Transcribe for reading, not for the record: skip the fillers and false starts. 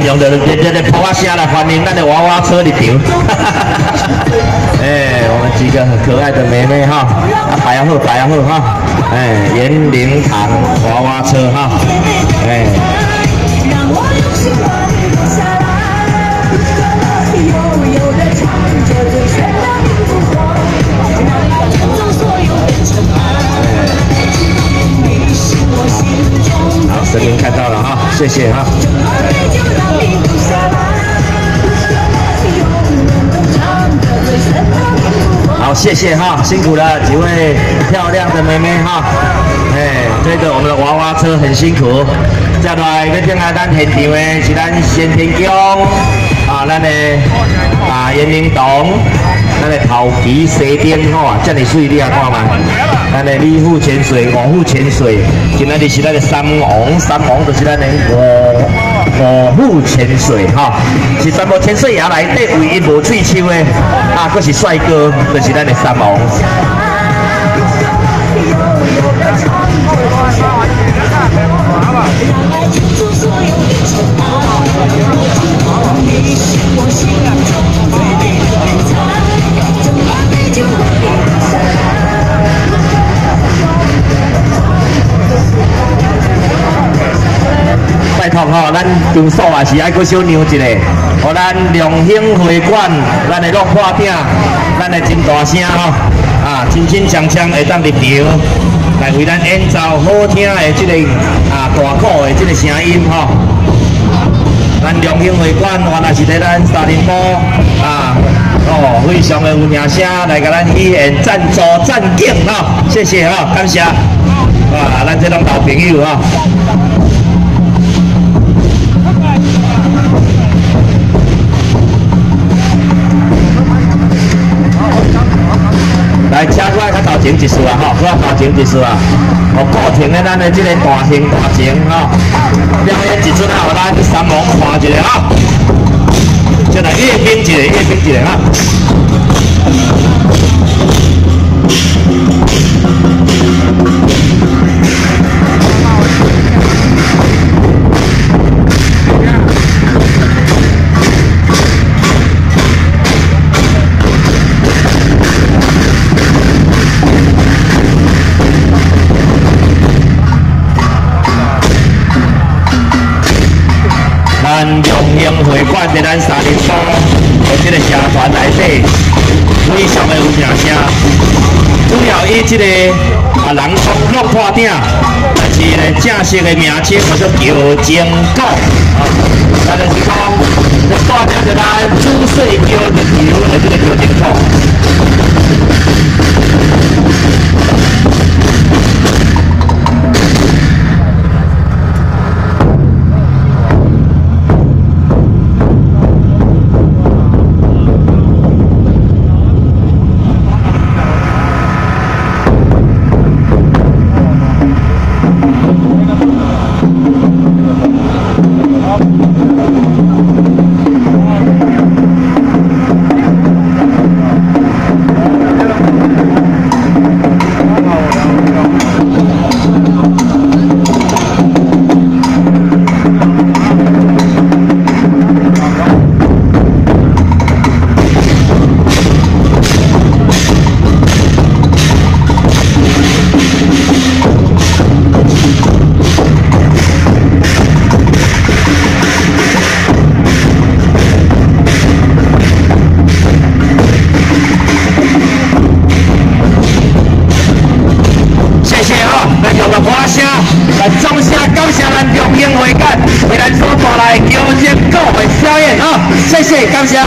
用着这普啊声来欢迎咱的娃娃车入场。我们几个很可爱的妹妹哈，摆好摆好哈，园林堂娃娃车哈，好，声音看到了哈，谢谢哈。好，谢谢哈，辛苦了几位漂亮的妹妹哈。推着我们的娃娃车很辛苦。接下来要进来咱现场的是咱先天宫咱的园林堂，咱的头旗西顶吼，这么水你也看嘛。咱的李府千岁、王府千岁，今仔日是咱的三王就是咱的五府千岁哈，是全部千岁爷内底唯一无喙鬚的佫是帅哥，就是咱的三王。拜托吼，咱场所也是爱搁小让一下，互咱良兴会馆，咱的落破鼎，咱的真大声吼，清清锵锵会当入场，来为咱演奏好听的这个大鼓的这个声音吼。咱良兴会馆原来是在咱沙林堡非常的有名声，来甲咱体现赞助赞景吼，谢谢吼，感谢，咱这种老朋友吼。来，车过来较头前一丝啊，过来头前一丝啊，固定的咱的这个大型大情表演一出啊，互咱三王看一下哈，再来阅兵一下哈。咱良兴会馆在咱沙林堡的这个社团内底，非常的有名声。主要以这个人通落破鼎，但是呢正式的名称叫做桥前鼓咱就是讲，带领着咱主岁桥入场的这个桥前鼓。掌声感谢咱良兴会馆为咱所带来桥前鼓的表演啊！谢谢，感谢。